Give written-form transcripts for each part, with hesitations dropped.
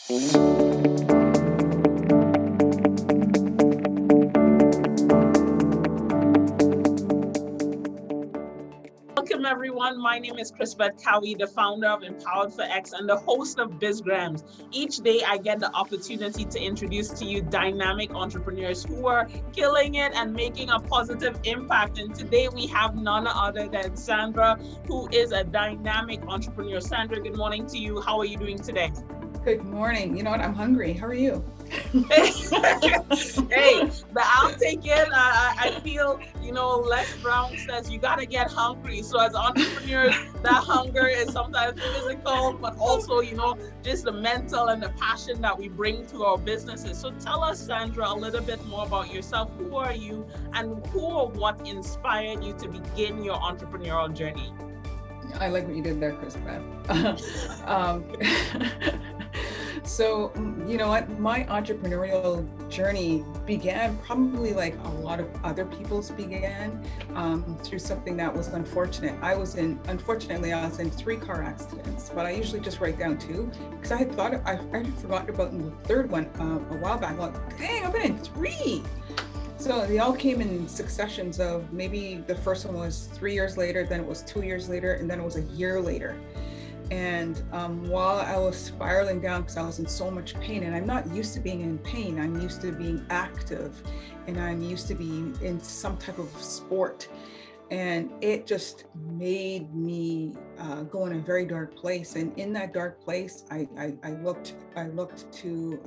Welcome everyone. My name is Chris-Beth Cowie, the founder of Empowered for X and the host of BizGrams. Each day I get the opportunity to introduce to you dynamic entrepreneurs who are killing it and making a positive impact. And today we have none other than Sandra, who is a dynamic entrepreneur. Sandra, good morning to you. How are you doing today? Good morning. You know what? I'm hungry. How are you? Hey, but I'll take it. I feel, Les Brown says you got to get hungry. So as entrepreneurs, that hunger is sometimes physical, but also, just the mental and the passion that we bring to our businesses. So tell us, Sandra, a little bit more about yourself. Who are you and who or what inspired you to begin your entrepreneurial journey? I like what you did there, Chris-Beth. So, you know what, my entrepreneurial journey began probably like a lot of other people's began through something that was unfortunate. Unfortunately, I was in 3 car accidents, but I usually just write down 2 because I had forgotten about the third one a while back. Like, dang, I've been in 3. So they all came in successions of maybe the first one was 3 years later, then it was 2 years later, and then it was a year later. And while I was spiraling down because I was in so much pain, and I'm not used to being in pain, I'm used to being active, and I'm used to being in some type of sport. And it just made me go in a very dark place. And in that dark place, I looked to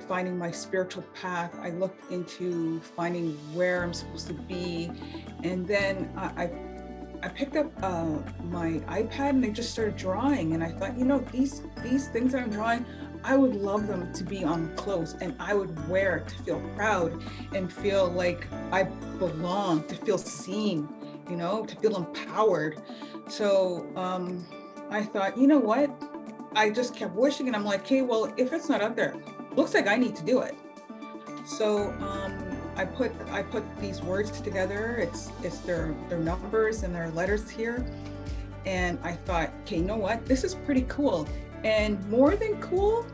finding my spiritual path. I looked into finding where I'm supposed to be, and then I picked up my iPad and I just started drawing, and I thought, these things that I'm drawing, I would love them to be on clothes, and I would wear it to feel proud and feel like I belong, to feel seen, to feel empowered. So I thought, you know what? I just kept wishing, and I'm like, hey, well, if it's not out there, looks like I need to do it. So I put these words together. It's their numbers and their letters here. And I thought, okay, you know what? This is pretty cool. And more than cool,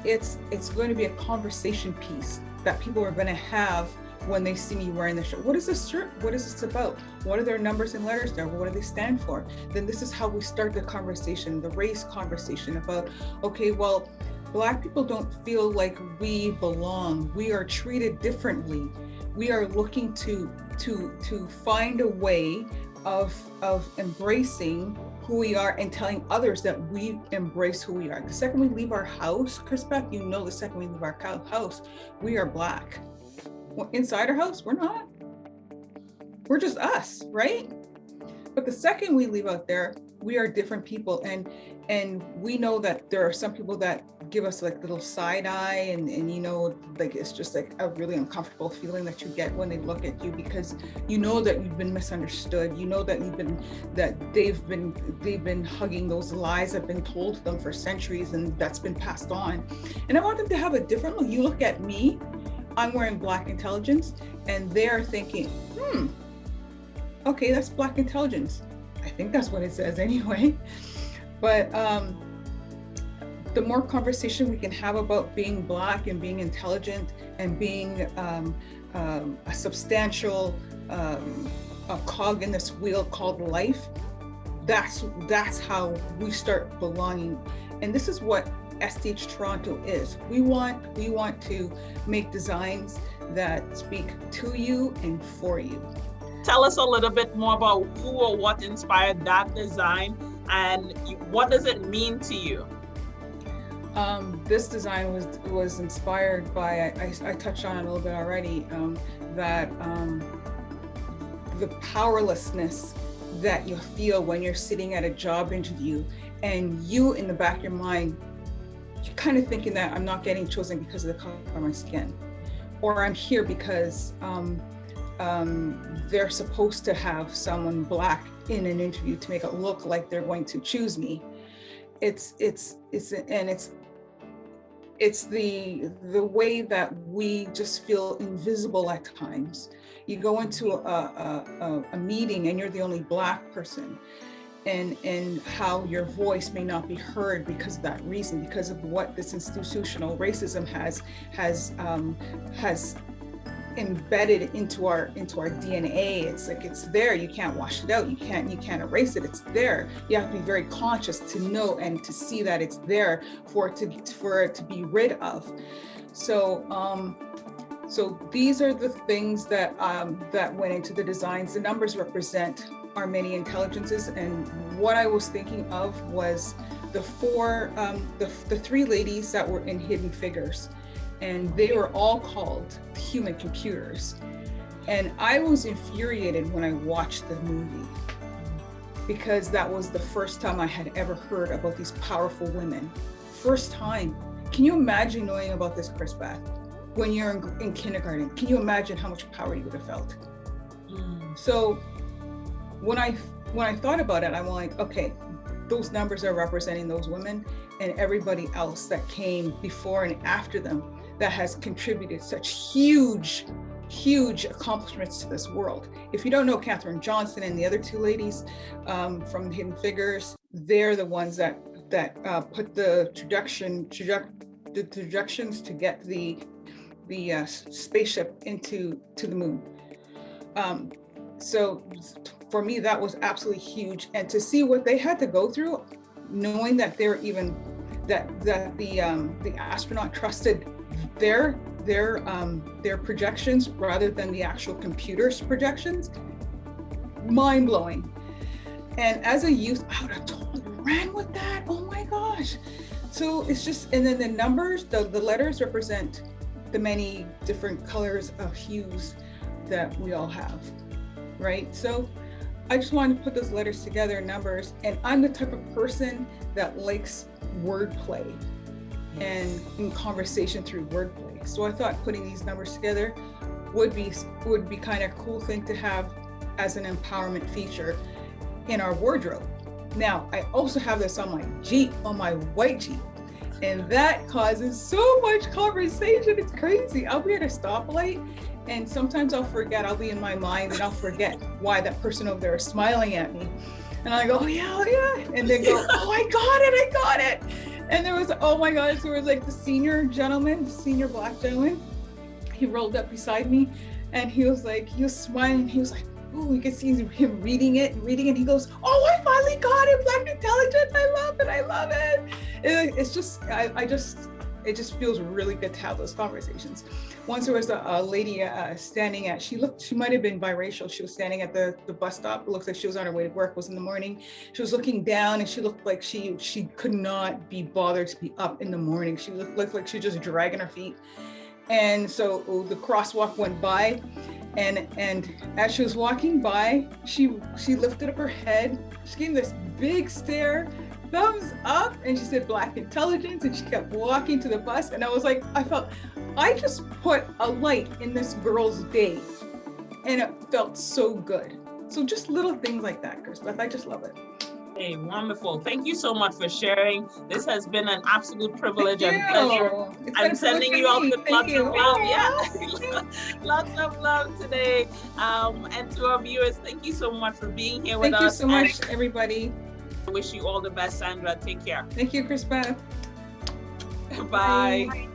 it's going to be a conversation piece that people are going to have when they see me wearing the shirt. What is this shirt? What is this about? What are their numbers and letters there? What do they stand for? Then this is how we start the conversation, the race conversation about, okay, well, Black people don't feel like we belong. We are treated differently. We are looking to find a way of embracing who we are and telling others that we embrace who we are. The second we leave our house, Chris-Beth, the second we leave our house, we are Black. Inside our house, we're not. We're just us, right? But the second we leave out there, we are different people, and we know that there are some people that give us like little side eye, and like it's just like a really uncomfortable feeling that you get when they look at you, because that you've been misunderstood. That they've been hugging those lies that have been told to them for centuries, and that's been passed on. And I want them to have a different look. You look at me, I'm wearing Black intelligence, and they're thinking, okay, that's Black intelligence. I think that's what it says anyway. But the more conversation we can have about being Black and being intelligent and being a substantial a cog in this wheel called life, that's how we start belonging. And this is what STH Toronto is. We want to make designs that speak to you and for you. Tell us a little bit more about who or what inspired that design, and what does it mean to you? This design was inspired by, I touched on it a little bit already, that the powerlessness that you feel when you're sitting at a job interview, and you in the back of your mind, you're kind of thinking that I'm not getting chosen because of the color of my skin, or I'm here because they're supposed to have someone Black in an interview to make it look like they're going to choose me. It's the way that we just feel invisible at times. You go into a meeting and you're the only Black person, and how your voice may not be heard because of that reason, because of what this institutional racism has embedded into our DNA. It's like, it's there. You can't wash it out. You can't erase it. It's there. You have to be very conscious to know and to see that it's there for it to be rid of. So so these are the things that that went into the designs. The numbers represent our many intelligences, and what I was thinking of was the three ladies that were in Hidden Figures, and they were all called human computers. And I was infuriated when I watched the movie, because that was the first time I had ever heard about these powerful women. First time. Can you imagine knowing about this, Chris-Beth, when you're in kindergarten? Can you imagine how much power you would have felt? So when I thought about it, I'm like, okay, those numbers are representing those women and everybody else that came before and after them that has contributed such huge accomplishments to this world. If you don't know Katherine Johnson and the other two ladies from Hidden Figures, they're the ones that put the trajections to get the spaceship into the moon. So for me, that was absolutely huge. And to see what they had to go through, knowing that they're even that the astronaut trusted their projections rather than the actual computer's projections, mind blowing. And as a youth, I would have totally ran with that. Oh my gosh. So it's just, and then the numbers, the letters represent the many different colors of hues that we all have, right? So I just wanted to put those letters together in numbers, and I'm the type of person that likes wordplay and in conversation through wordplay. So I thought putting these numbers together would be kind of a cool thing to have as an empowerment feature in our wardrobe. Now, I also have this on my Jeep, on my white Jeep, and that causes so much conversation. It's crazy. I'll be at a stoplight, and sometimes I'll forget. I'll be in my mind, and I'll forget why that person over there is smiling at me. And I go, oh yeah. And they go, oh, I got it. And there was, oh my gosh, there was like the senior black gentleman. He rolled up beside me, and he was smiling. He was like, oh, you can see him reading it. He goes, oh, I finally got it, Black Intelligence. I love it. It's just, it just feels really good to have those conversations. Once there was a lady standing at, she might have been biracial. She was standing at the bus stop. It looked like she was on her way to work. It was in the morning. She was looking down, and she looked like she could not be bothered to be up in the morning. She looked like she was just dragging her feet. And so the crosswalk went by, and as she was walking by, she lifted up her head. She gave this big stare, thumbs up, and she said Black Intelligence, and she kept walking to the bus. And I was like, I just put a light in this girl's day, and it felt so good. So just little things like that, Chris-Beth, I just love it. Hey, wonderful. Thank you so much for sharing. This has been an absolute privilege and pleasure. I'm sending you off with lots of love. Yeah, lots of love today. And to our viewers, thank you so much for being here with us. Thank you so much, everybody. I wish you all the best, Sandra. Take care. Thank you, Chris-Beth. Bye.